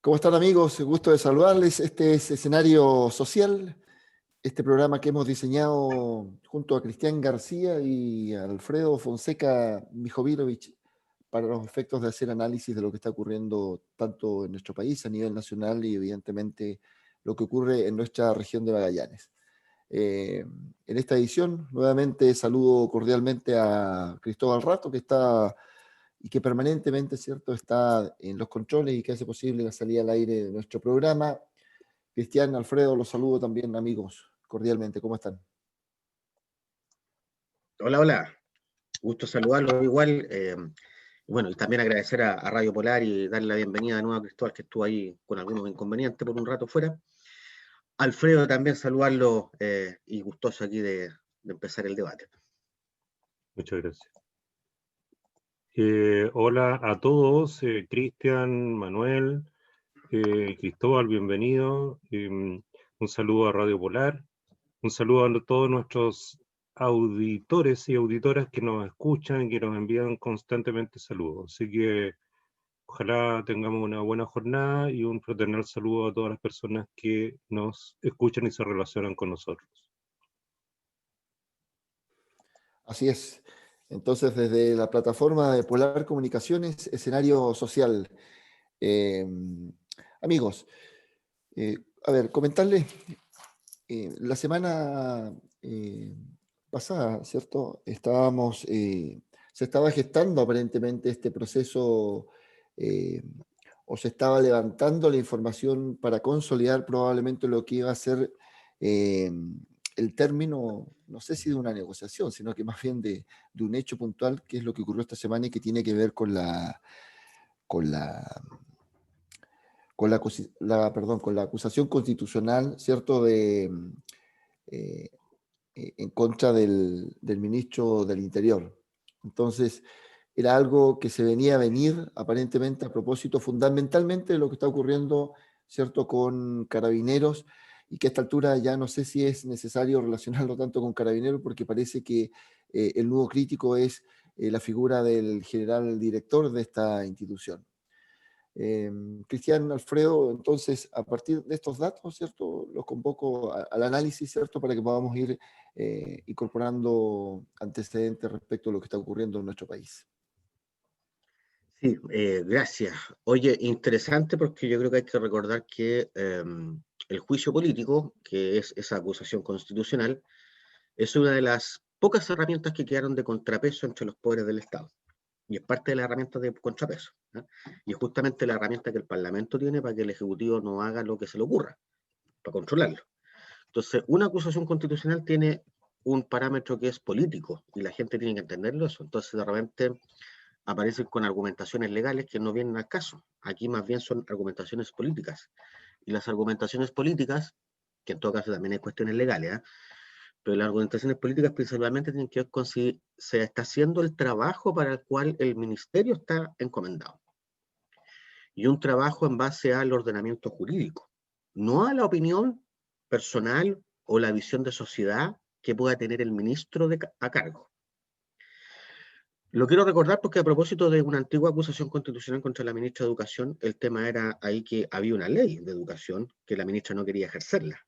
¿Cómo están, amigos? Gusto de saludarles. Este es Escenario Social, este programa que hemos diseñado junto a Cristian García y Alfredo Fonseca Mijovilovich para los efectos de hacer análisis de lo que está ocurriendo tanto en nuestro país a nivel nacional y evidentemente lo que ocurre en nuestra región de Magallanes. En esta edición, nuevamente saludo cordialmente a Cristóbal Rato, que está y que permanentemente, ¿cierto?, está en los controles y que hace posible la salida al aire de nuestro programa. Cristian, Alfredo, los saludo también, amigos, cordialmente. ¿Cómo están? Hola, hola. Gusto saludarlo igual. Bueno, y también agradecer a Radio Polar y darle la bienvenida de nuevo a Cristóbal, que estuvo ahí con algunos inconvenientes por un rato fuera. Alfredo también saludarlo y gustoso aquí de empezar el debate. Muchas gracias. Hola a todos, Cristian, Manuel, Cristóbal, bienvenido. Un saludo a Radio Polar, un saludo a todos nuestros auditores y auditoras que nos escuchan y que nos envían constantemente saludos. Así que ojalá tengamos una buena jornada y un fraternal saludo a todas las personas que nos escuchan y se relacionan con nosotros. Así es. Entonces, desde la plataforma de Polar Comunicaciones, Escenario Social. Eh, Amigos, eh, a ver, comentarles, la semana pasada, ¿cierto? Se estaba gestando aparentemente este proceso, eh, o se estaba levantando la información para consolidar probablemente lo que iba a ser eh, el término, no sé si de una negociación, sino que más bien de un hecho puntual, que es lo que ocurrió esta semana y que tiene que ver con la con la acusación constitucional, ¿cierto?, eh, en contra del ministro del Interior. Entonces, era algo que se venía a venir aparentemente a propósito fundamentalmente de lo que está ocurriendo, ¿cierto?, con Carabineros, y que a esta altura ya no sé si es necesario relacionarlo tanto con Carabineros, porque parece que el nudo crítico es la figura del general director de esta institución. Cristian, Alfredo, entonces, a partir de estos datos, ¿cierto?, los convoco al análisis, ¿cierto?, para que podamos ir incorporando antecedentes respecto a lo que está ocurriendo en nuestro país. Sí, gracias. Oye, interesante porque yo creo que hay que recordar que el juicio político, que es esa acusación constitucional, es una de las pocas herramientas que quedaron de contrapeso entre los poderes del Estado. Y es parte de las herramientas de contrapeso, ¿eh? Y es justamente la herramienta que el Parlamento tiene para que el Ejecutivo no haga lo que se le ocurra, para controlarlo. Entonces, una acusación constitucional tiene un parámetro que es político y la gente tiene que entenderlo eso. Entonces, de repente aparecen con argumentaciones legales que no vienen al caso. Aquí más bien son argumentaciones políticas. Y las argumentaciones políticas, que en todo caso también hay cuestiones legales, ¿eh? Pero las argumentaciones políticas principalmente tienen que ver con si se está haciendo el trabajo para el cual el ministerio está encomendado. Y un trabajo en base al ordenamiento jurídico, no a la opinión personal o la visión de sociedad que pueda tener el ministro a cargo. Lo quiero recordar porque a propósito de una antigua acusación constitucional contra la ministra de Educación, el tema era ahí que había una ley de educación que la ministra no quería ejercerla.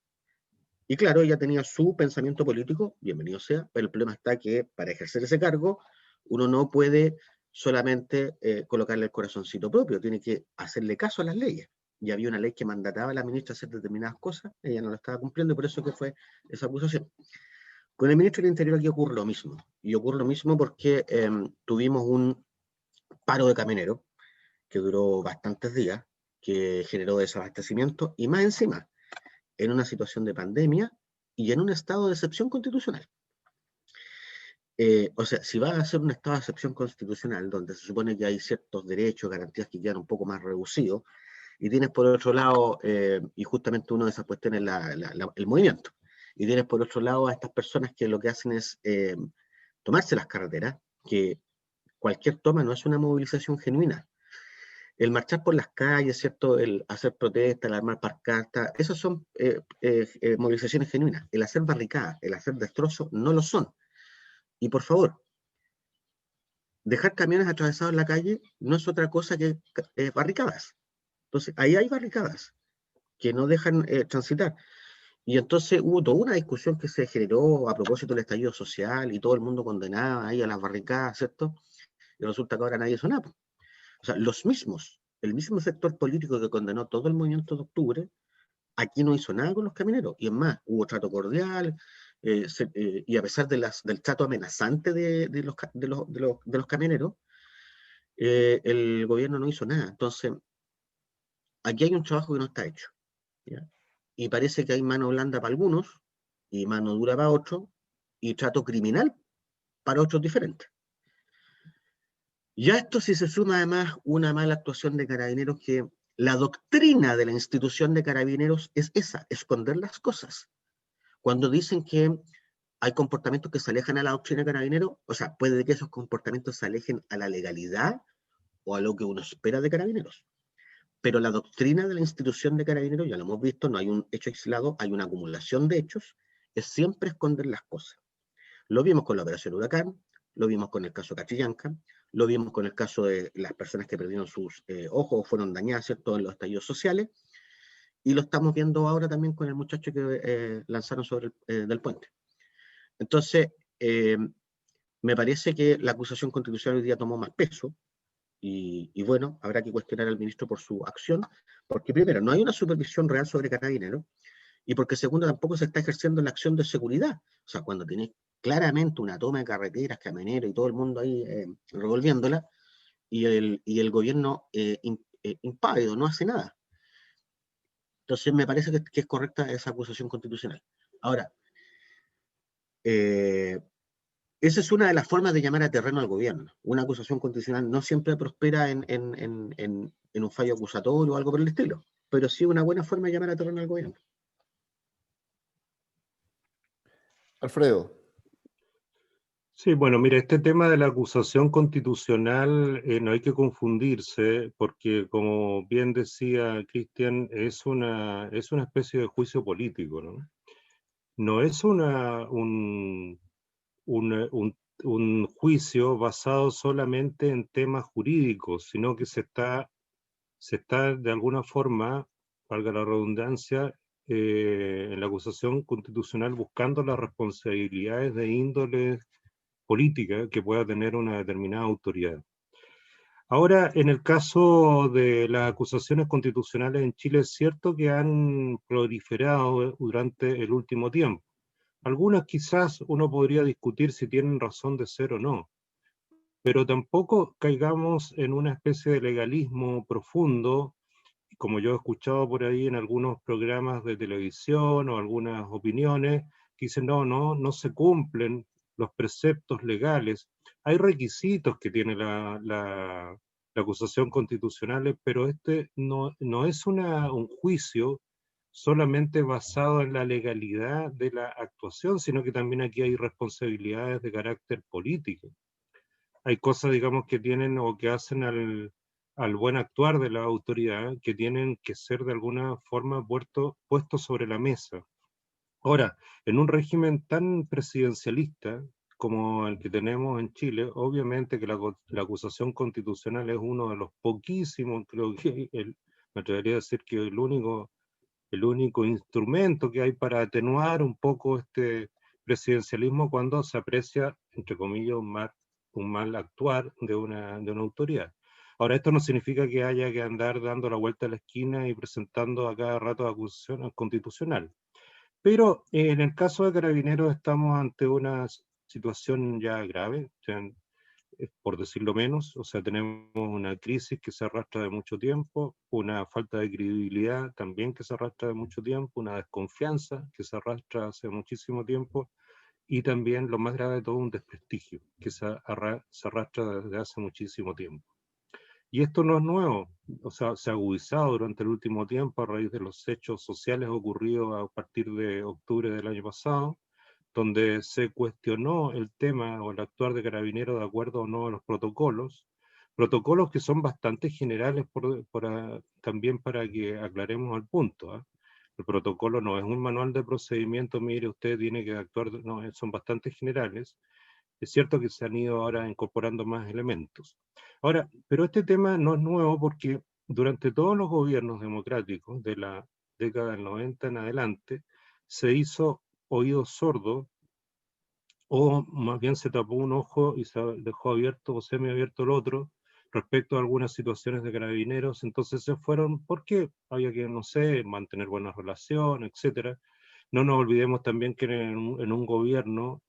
Y claro, ella tenía su pensamiento político, bienvenido sea, pero el problema está que para ejercer ese cargo uno no puede solamente colocarle el corazoncito propio, tiene que hacerle caso a las leyes. Y había una ley que mandataba a la ministra a hacer determinadas cosas, ella no lo estaba cumpliendo y por eso que fue esa acusación. Con el ministro del Interior aquí ocurre lo mismo, y ocurre lo mismo porque tuvimos un paro de camioneros que duró bastantes días, que generó desabastecimiento y más encima, en una situación de pandemia y en un estado de excepción constitucional. O sea, si va a ser un estado de excepción constitucional, donde se supone que hay ciertos derechos, garantías que quedan un poco más reducidos, y tienes por otro lado, y justamente una de esas cuestiones es el movimiento, y tienes por otro lado a estas personas que lo que hacen es tomarse las carreteras, que cualquier toma no es una movilización genuina. El marchar por las calles, ¿cierto? El hacer protestas, el armar pancartas, esas son movilizaciones genuinas. El hacer barricadas, el hacer destrozos, no lo son. Y por favor, dejar camiones atravesados en la calle no es otra cosa que barricadas. Entonces, ahí hay barricadas que no dejan transitar. Y entonces hubo toda una discusión que se generó a propósito del estallido social y todo el mundo condenaba ahí a las barricadas, ¿cierto? Y resulta que ahora nadie hizo nada. O sea, el mismo sector político que condenó todo el movimiento de octubre, aquí no hizo nada con los camioneros. Y es más, hubo trato cordial, y a pesar del trato amenazante de los camioneros, el gobierno no hizo nada. Entonces, aquí hay un trabajo que no está hecho, ¿ya? Y parece que hay mano blanda para algunos y mano dura para otros y trato criminal para otros diferentes. Y a esto si se suma además una mala actuación de Carabineros, que la doctrina de la institución de Carabineros es esa, esconder las cosas. Cuando dicen que hay comportamientos que se alejan a la doctrina de Carabineros, o sea, puede que esos comportamientos se alejen a la legalidad o a lo que uno espera de Carabineros. Pero la doctrina de la institución de Carabineros, ya lo hemos visto, no hay un hecho aislado, hay una acumulación de hechos, es siempre esconder las cosas. Lo vimos con la Operación Huracán, lo vimos con el caso Catrillanca, lo vimos con el caso de las personas que perdieron sus ojos o fueron dañadas, ¿cierto?, en los estallidos sociales, y lo estamos viendo ahora también con el muchacho que lanzaron sobre del puente. Entonces, me parece que la acusación constitucional hoy día tomó más peso, y bueno, habrá que cuestionar al ministro por su acción, porque primero, no hay una supervisión real sobre Carabineros, y porque segundo, tampoco se está ejerciendo la acción de seguridad. O sea, cuando tenés claramente una toma de carreteras, camioneros y todo el mundo ahí revolviéndola, y el gobierno impávido, no hace nada. Entonces me parece que es correcta esa acusación constitucional. Ahora, esa es una de las formas de llamar a terreno al gobierno. Una acusación constitucional no siempre prospera en un fallo acusatorio o algo por el estilo, pero sí una buena forma de llamar a terreno al gobierno. Alfredo. Sí, bueno, mira, este tema de la acusación constitucional no hay que confundirse porque, como bien decía Cristian, es una especie de juicio político, ¿no? No es un juicio basado solamente en temas jurídicos, sino que se está de alguna forma, valga la redundancia, en la acusación constitucional buscando las responsabilidades de índole política que pueda tener una determinada autoridad. Ahora, en el caso de las acusaciones constitucionales en Chile, es cierto que han proliferado durante el último tiempo. Algunas quizás uno podría discutir si tienen razón de ser o no, pero tampoco caigamos en una especie de legalismo profundo, como yo he escuchado por ahí en algunos programas de televisión o algunas opiniones, que dicen, no se cumplen los preceptos legales. Hay requisitos que tiene la acusación constitucional, pero este no es un juicio solamente basado en la legalidad de la actuación, sino que también aquí hay responsabilidades de carácter político. Hay cosas, digamos, que tienen o que hacen al buen actuar de la autoridad que tienen que ser de alguna forma puestos sobre la mesa. Ahora, en un régimen tan presidencialista como el que tenemos en Chile, obviamente que la acusación constitucional es uno de los poquísimos, creo que me atrevería a decir que el único instrumento que hay para atenuar un poco este presidencialismo cuando se aprecia, entre comillas, un mal actuar de una autoridad. Ahora, esto no significa que haya que andar dando la vuelta a la esquina y presentando a cada rato acusaciones constitucionales. Pero en el caso de Carabineros estamos ante una situación ya grave, por decirlo menos, o sea, tenemos una crisis que se arrastra de mucho tiempo, una falta de credibilidad también que se arrastra de mucho tiempo, una desconfianza que se arrastra hace muchísimo tiempo, y también, lo más grave de todo, un desprestigio que se arrastra desde hace muchísimo tiempo. Y esto no es nuevo, o sea, se ha agudizado durante el último tiempo a raíz de los hechos sociales ocurridos a partir de octubre del año pasado, donde se cuestionó el tema o el actuar de Carabineros de acuerdo o no a los protocolos que son bastante generales también para que aclaremos el punto, ¿eh? El protocolo no es un manual de procedimiento, mire, usted tiene que actuar, no, son bastante generales. Es cierto que se han ido ahora incorporando más elementos. Ahora, pero este tema no es nuevo porque durante todos los gobiernos democráticos de la década del 90 en adelante, se hizo oído sordo, o más bien se tapó un ojo y se dejó abierto o semiabierto el otro respecto a algunas situaciones de carabineros. Entonces se fueron porque había que, no sé, mantener buenas relaciones, etcétera. No nos olvidemos también que en un gobierno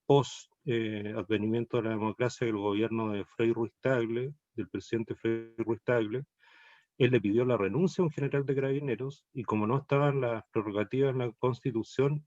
post advenimiento de la democracia, el gobierno de Frei Ruiz Tagle, del presidente Frei Ruiz Tagle, él le pidió la renuncia a un general de carabineros, y como no estaban las prerrogativas en la Constitución,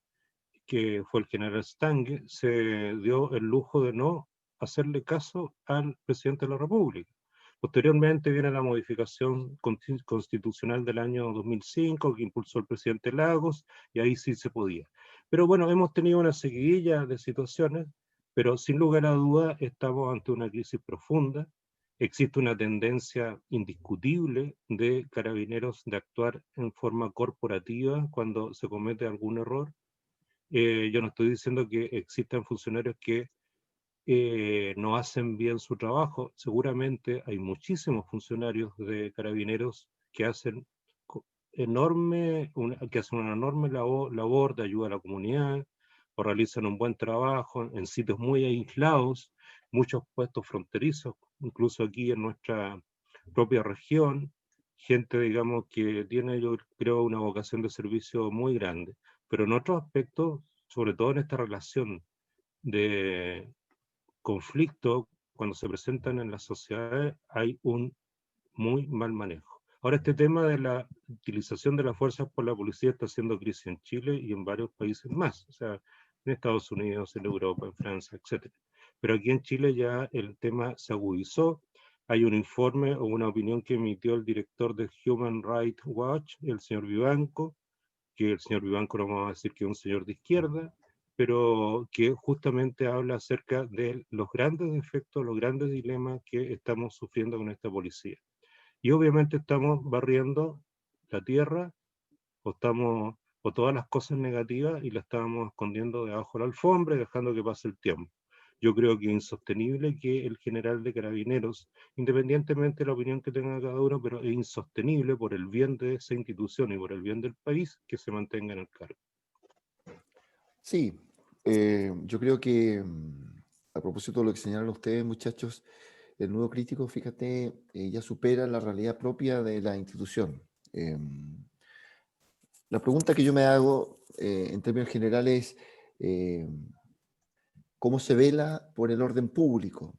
que fue el general Stange, se dio el lujo de no hacerle caso al presidente de la República. Posteriormente viene la modificación constitucional del año 2005 que impulsó el presidente Lagos, y ahí sí se podía. Pero bueno, hemos tenido una seguidilla de situaciones, pero sin lugar a duda estamos ante una crisis profunda. Existe una tendencia indiscutible de carabineros de actuar en forma corporativa cuando se comete algún error. Yo no estoy diciendo que existan funcionarios que no hacen bien su trabajo. Seguramente hay muchísimos funcionarios de carabineros que hacen que hacen una enorme labor de ayuda a la comunidad, o realizan un buen trabajo en sitios muy aislados, muchos puestos fronterizos, incluso aquí en nuestra propia región, gente, digamos, que tiene, yo creo, una vocación de servicio muy grande. Pero en otros aspectos, sobre todo en esta relación de conflicto, cuando se presentan en las sociedades, hay un muy mal manejo. Ahora, este tema de la utilización de las fuerzas por la policía está haciendo crisis en Chile y en varios países más, o sea, en Estados Unidos, en Europa, en Francia, etc. Pero aquí en Chile ya el tema se agudizó. Hay un informe o una opinión que emitió el director de Human Rights Watch, el señor Vivanco, que el señor Vivanco no vamos a decir que es un señor de izquierda, pero que justamente habla acerca de los grandes defectos, los grandes dilemas que estamos sufriendo con esta policía. Y obviamente estamos barriendo la tierra, o todas las cosas negativas, y las estamos escondiendo debajo de la alfombra y dejando que pase el tiempo. Yo creo que es insostenible que el general de carabineros, independientemente de la opinión que tenga cada uno, pero es insostenible por el bien de esa institución y por el bien del país que se mantenga en el cargo. Sí, yo creo que a propósito de lo que señalan ustedes, muchachos, el nuevo crítico, fíjate, ya supera la realidad propia de la institución. La pregunta que yo me hago en términos generales es cómo se vela por el orden público.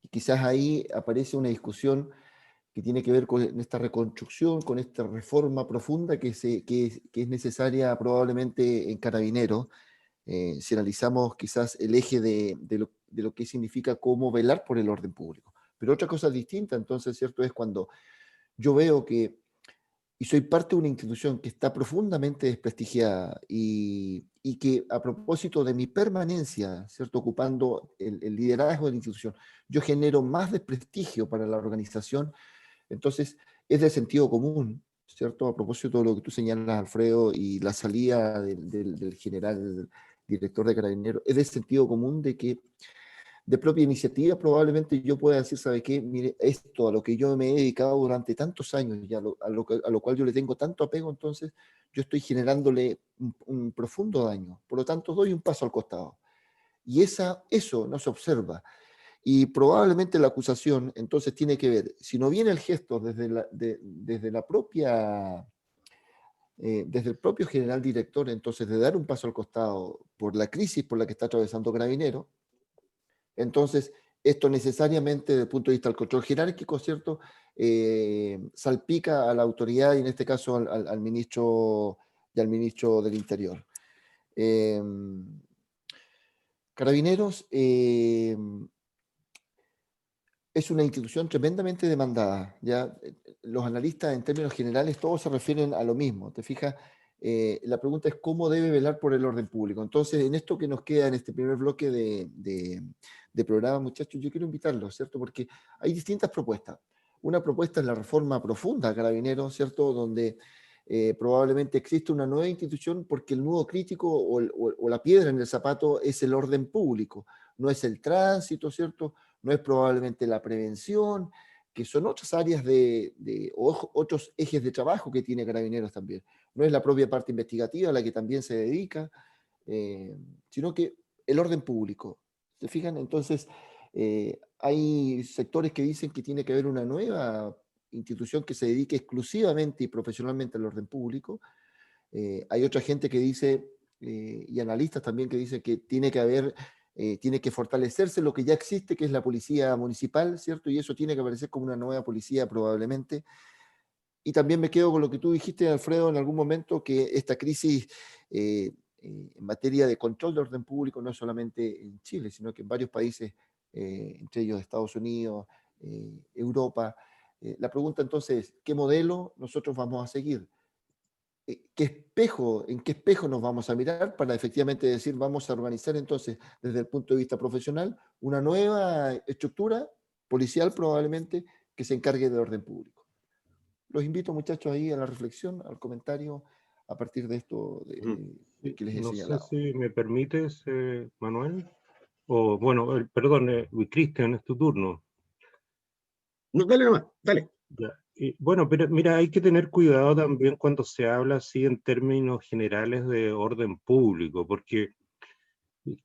Y quizás ahí aparece una discusión que tiene que ver con esta reconstrucción, con esta reforma profunda que es necesaria probablemente en Carabineros. Si analizamos quizás el eje de lo que significa cómo velar por el orden público. Pero otra cosa distinta, entonces, ¿cierto? Es cuando yo veo que, y soy parte de una institución que está profundamente desprestigiada y que a propósito de mi permanencia, ¿cierto? Ocupando el liderazgo de la institución, yo genero más desprestigio para la organización. Entonces, es de sentido común, ¿cierto? A propósito de lo que tú señalas, Alfredo, y la salida del general director de Carabineros, es de sentido común de que de propia iniciativa probablemente yo pueda decir, ¿sabe qué? Mire, esto a lo que yo me he dedicado durante tantos años y a lo cual yo le tengo tanto apego, entonces yo estoy generándole un profundo daño. Por lo tanto, doy un paso al costado. Y eso no se observa. Y probablemente la acusación entonces tiene que ver, si no viene el gesto desde la propia, desde el propio general director, entonces de dar un paso al costado por la crisis por la que está atravesando Carabineros, entonces esto necesariamente desde el punto de vista del control jerárquico, ¿cierto? Salpica a la autoridad y en este caso al ministro y al ministro del Interior. Carabineros es una institución tremendamente demandada. ¿Ya? Los analistas en términos generales todos se refieren a lo mismo. ¿Te fijas? La pregunta es cómo debe velar por el orden público. Entonces, en esto que nos queda en este primer bloque de programa, muchachos, yo quiero invitarlos, ¿cierto? Porque hay distintas propuestas. Una propuesta es la reforma profunda a Carabineros, ¿cierto? Donde probablemente existe una nueva institución porque el nudo crítico o la piedra en el zapato es el orden público, no es el tránsito, ¿cierto? No es probablemente la prevención, que son otras áreas otros ejes de trabajo que tiene Carabineros también. No es la propia parte investigativa a la que también se dedica, sino que el orden público. ¿Se fijan? Entonces, hay sectores que dicen que tiene que haber una nueva institución que se dedique exclusivamente y profesionalmente al orden público. Hay otra gente que dice, y analistas también que dicen que tiene que haber, tiene que fortalecerse lo que ya existe, que es la policía municipal, ¿cierto? Y eso tiene que aparecer como una nueva policía probablemente. Y también me quedo con lo que tú dijiste, Alfredo, en algún momento, que esta crisis en materia de control de orden público no es solamente en Chile, sino que en varios países, entre ellos Estados Unidos, Europa. La pregunta entonces es, ¿qué modelo nosotros vamos a seguir? ¿En qué espejo nos vamos a mirar para efectivamente decir, vamos a organizar entonces desde el punto de vista profesional una nueva estructura policial probablemente que se encargue del orden público? Los invito, muchachos, ahí a la reflexión, al comentario a partir de esto Sí, que les he no sé señalado. si me permites, Manuel, o bueno, perdón, Cristian, es tu turno. No, dale nomás, dale. Ya. Bueno, pero mira, hay que tener cuidado también cuando se habla así en términos generales de orden público, porque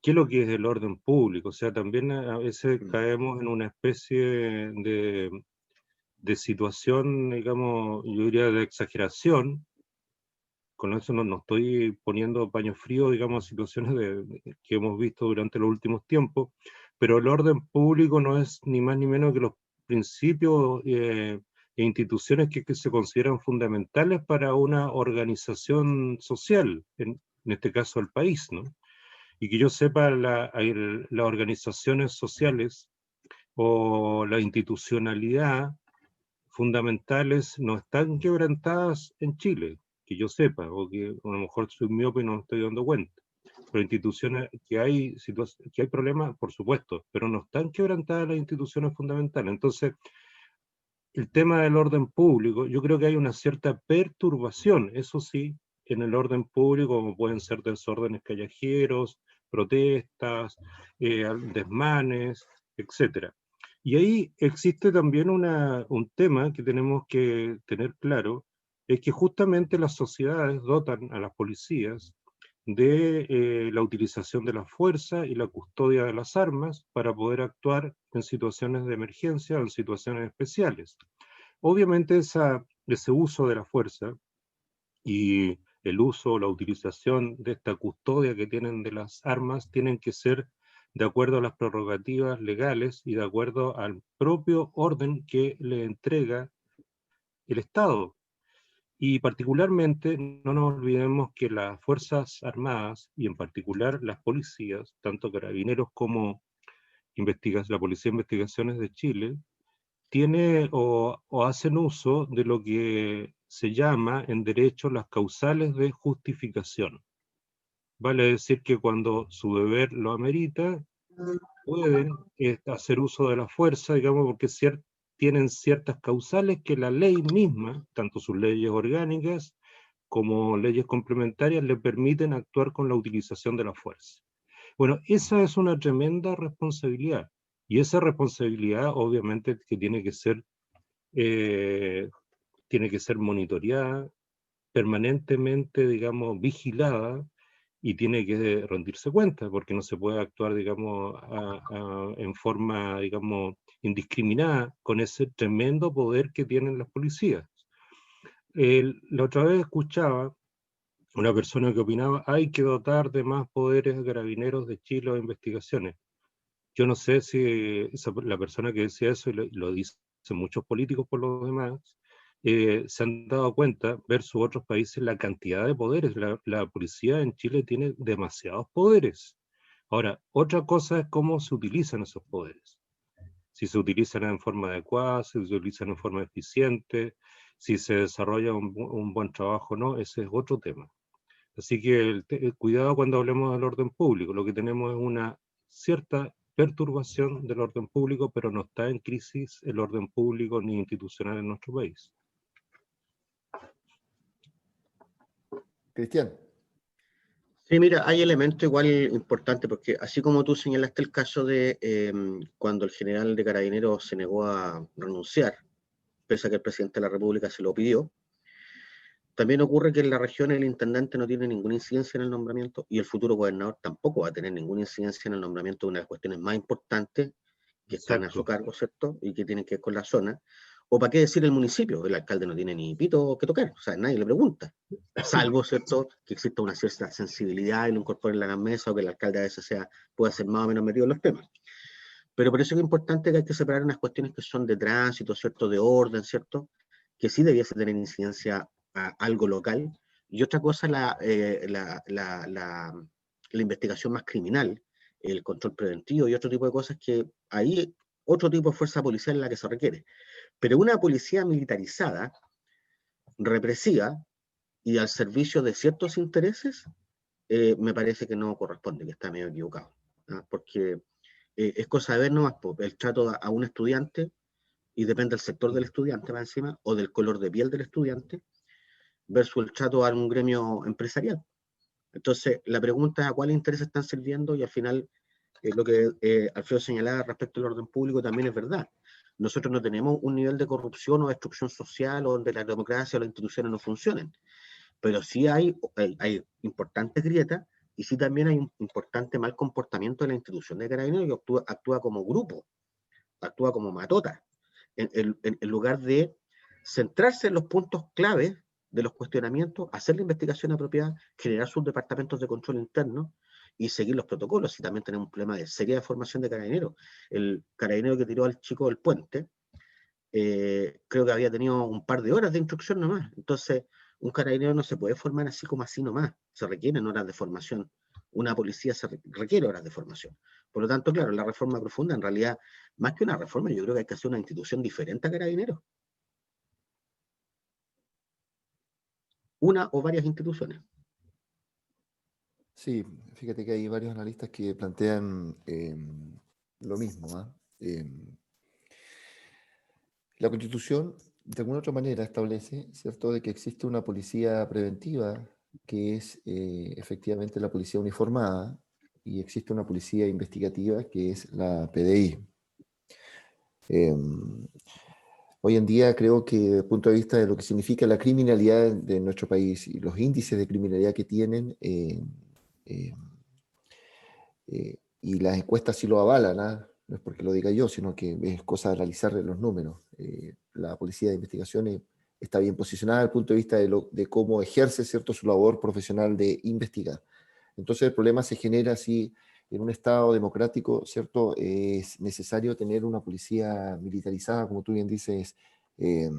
¿qué es lo que es el orden público? O sea, también a veces caemos en una especie de situación, digamos, yo diría de exageración. Con eso no estoy poniendo paño frío, digamos, a situaciones que hemos visto durante los últimos tiempos, pero el orden público no es ni más ni menos que los principios e instituciones que se consideran fundamentales para una organización social, en este caso el país, ¿no? Y que yo sepa, las organizaciones sociales o la institucionalidad fundamentales no están quebrantadas en Chile, que yo sepa, o que a lo mejor soy miope y no me estoy dando cuenta. Pero instituciones, que hay problemas, por supuesto, pero no están quebrantadas las instituciones fundamentales. Entonces, el tema del orden público, yo creo que hay una cierta perturbación, eso sí, en el orden público, como pueden ser desórdenes callejeros, protestas, desmanes, etcétera. Y ahí existe también un tema que tenemos que tener claro, es que justamente las sociedades dotan a las policías de la utilización de la fuerza y la custodia de las armas para poder actuar en situaciones de emergencia o en situaciones especiales. Obviamente ese uso de la fuerza y el uso, la utilización de esta custodia que tienen de las armas tienen que ser de acuerdo a las prerrogativas legales y de acuerdo al propio orden que le entrega el Estado. Y particularmente no nos olvidemos que las Fuerzas Armadas y en particular las policías, tanto carabineros como la Policía de Investigaciones de Chile, tiene o hacen uso de lo que se llama en derecho las causales de justificación. Vale decir que cuando su deber lo amerita, pueden hacer uso de la fuerza, digamos, porque tienen ciertas causales que la ley misma, tanto sus leyes orgánicas como leyes complementarias, le permiten actuar con la utilización de la fuerza. Bueno, esa es una tremenda responsabilidad, y esa responsabilidad obviamente que eh, tiene que ser monitoreada, permanentemente, digamos, vigilada, y tiene que rendirse cuenta, porque no se puede actuar, digamos, en forma, digamos, indiscriminada con ese tremendo poder que tienen las policías. La otra vez escuchaba una persona que opinaba, hay que dotar de más poderes a Carabineros de Chile o investigaciones. Yo no sé si la persona que decía eso, y lo dicen muchos políticos por lo demás, se han dado cuenta, versus otros países, la cantidad de poderes. La policía en Chile tiene demasiados poderes. Ahora, otra cosa es cómo se utilizan esos poderes. Si se utilizan en forma adecuada, si se utilizan en forma eficiente, si se desarrolla un buen trabajo o no, ese es otro tema. Así que cuidado cuando hablemos del orden público. Lo que tenemos es una cierta perturbación del orden público, pero no está en crisis el orden público ni institucional en nuestro país. Cristian. Sí, mira, hay elementos igual importantes, porque así como tú señalaste el caso de cuando el general de Carabineros se negó a renunciar, pese a que el presidente de la República se lo pidió, también ocurre que en la región el intendente no tiene ninguna incidencia en el nombramiento y el futuro gobernador tampoco va a tener ninguna incidencia en el nombramiento de una de las cuestiones más importantes que están a su Exacto. cargo, ¿cierto? Y que tienen que ver con la zona. O para qué decir el municipio, el alcalde no tiene ni pito que tocar, o sea, nadie le pregunta. Salvo, ¿cierto?, que exista una cierta sensibilidad y lo incorporen a la mesa o que el alcalde a veces pueda ser más o menos metido en los temas. Pero por eso es importante que hay que separar unas cuestiones que son de tránsito, ¿cierto?, de orden, ¿cierto?, que sí debiese tener incidencia a algo local, y otra cosa la investigación más criminal, el control preventivo y otro tipo de cosas que ahí otro tipo de fuerza policial es la que se requiere. Pero una policía militarizada, represiva y al servicio de ciertos intereses, me parece que no corresponde, que está medio equivocado. ¿Ah? Porque es cosa de ver nomás el trato a un estudiante, y depende del sector del estudiante más encima, o del color de piel del estudiante, versus el trato a un gremio empresarial. Entonces, la pregunta es a cuáles intereses están sirviendo y al final lo que Alfredo señalaba respecto al orden público también es verdad. Nosotros no tenemos un nivel de corrupción o destrucción social o donde la democracia o las instituciones no funcionen, pero sí hay importantes grietas y sí también hay un importante mal comportamiento de la institución de Carabineros que actúa como grupo, actúa como matota, en lugar de centrarse en los puntos claves de los cuestionamientos, hacer la investigación apropiada, generar sus departamentos de control interno y seguir los protocolos. Y también tenemos un problema de seria deformación de carabineros. El carabinero que tiró al chico del puente, creo que había tenido un par de horas de instrucción nomás. Entonces, un carabinero no se puede formar así como así nomás. Se requieren horas de formación. Una policía requiere horas de formación. Por lo tanto, claro, la reforma profunda, en realidad, más que una reforma, yo creo que hay que hacer una institución diferente a carabineros. Una o varias instituciones. Sí, fíjate que hay varios analistas que plantean lo mismo. ¿Ah? La Constitución, de alguna otra manera, establece, ¿cierto?, de que existe una policía preventiva, que es efectivamente la policía uniformada, y existe una policía investigativa, que es la PDI. Hoy en día creo que desde el punto de vista de lo que significa la criminalidad de nuestro país y los índices de criminalidad que tienen, eh, y las encuestas sí lo avalan, ¿ah? No es porque lo diga yo, sino que es cosa de analizar los números. La policía de investigaciones está bien posicionada desde el punto de vista de cómo ejerce, ¿cierto?, su labor profesional de investigar. Entonces el problema se genera si en un Estado democrático, ¿cierto?, es necesario tener una policía militarizada, como tú bien dices, eh,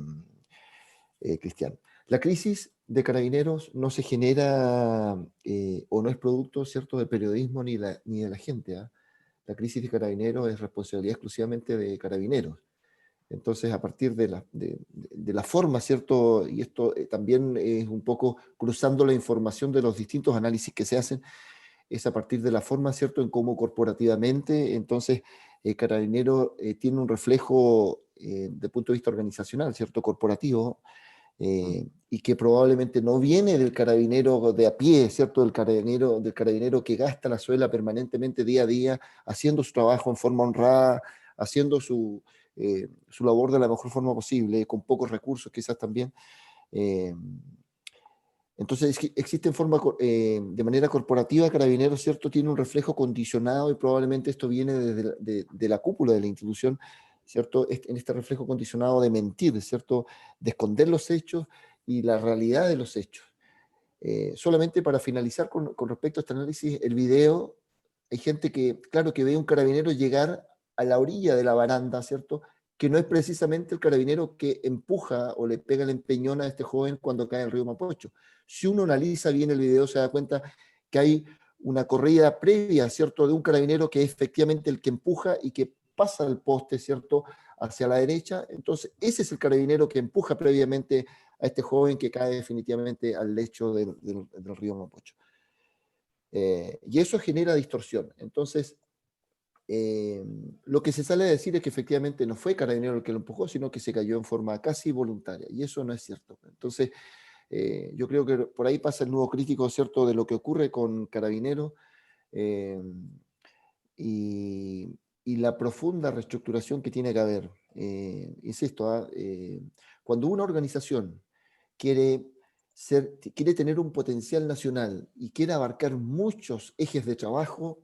Cristian. La crisis de Carabineros no se genera o no es producto, ¿cierto?, del periodismo ni de la gente. ¿Ah? La crisis de Carabineros es responsabilidad exclusivamente de Carabineros. Entonces, a partir de la forma, ¿cierto? Y esto también es un poco cruzando la información de los distintos análisis que se hacen, es a partir de la forma, ¿cierto?, en cómo corporativamente, entonces, Carabinero tiene un reflejo desde punto de vista organizacional, ¿cierto?, corporativo, y que probablemente no viene del carabinero de a pie, ¿cierto? Del carabinero que gasta la suela permanentemente día a día, haciendo su trabajo en forma honrada, haciendo su labor de la mejor forma posible, con pocos recursos quizás también. Eh, entonces, existe en forma, de manera corporativa, Carabineros, ¿cierto? Tiene un reflejo condicionado y probablemente esto viene de la cúpula de la institución, ¿cierto? En este reflejo condicionado de mentir, ¿cierto? De esconder los hechos y la realidad de los hechos. Solamente para finalizar con respecto a este análisis, el video, hay gente que, claro, que ve a un carabinero llegar a la orilla de la baranda, ¿cierto? Que no es precisamente el carabinero que empuja o le pega el empeñón a este joven cuando cae en el río Mapocho. Si uno analiza bien el video, se da cuenta que hay una corrida previa, ¿cierto?, de un carabinero que es efectivamente el que empuja y que pasa el poste, ¿cierto?, hacia la derecha. Entonces, ese es el carabinero que empuja previamente a este joven que cae definitivamente al lecho del río Mapocho. Y eso genera distorsión. Entonces, lo que se sale a decir es que efectivamente no fue Carabinero el que lo empujó, sino que se cayó en forma casi voluntaria, y eso no es cierto. Entonces, Yo creo que por ahí pasa el nudo crítico, ¿cierto?, de lo que ocurre con Carabineros, eh, y, y la profunda reestructuración que tiene que haber. Insisto, cuando una organización quiere tener un potencial nacional y quiere abarcar muchos ejes de trabajo,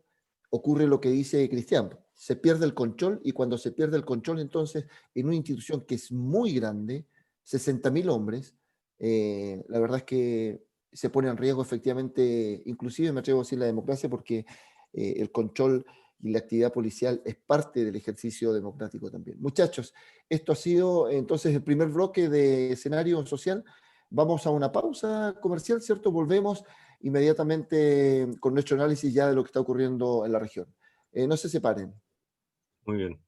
ocurre lo que dice Cristian: se pierde el control, y cuando se pierde el control, entonces, en una institución que es muy grande, 60.000 hombres, la verdad es que se pone en riesgo efectivamente, inclusive me atrevo a decir la democracia, porque el control y la actividad policial es parte del ejercicio democrático también. Muchachos, esto ha sido entonces el primer bloque de escenario social. Vamos a una pausa comercial, ¿cierto? Volvemos inmediatamente con nuestro análisis ya de lo que está ocurriendo en la región. No se separen. Muy bien.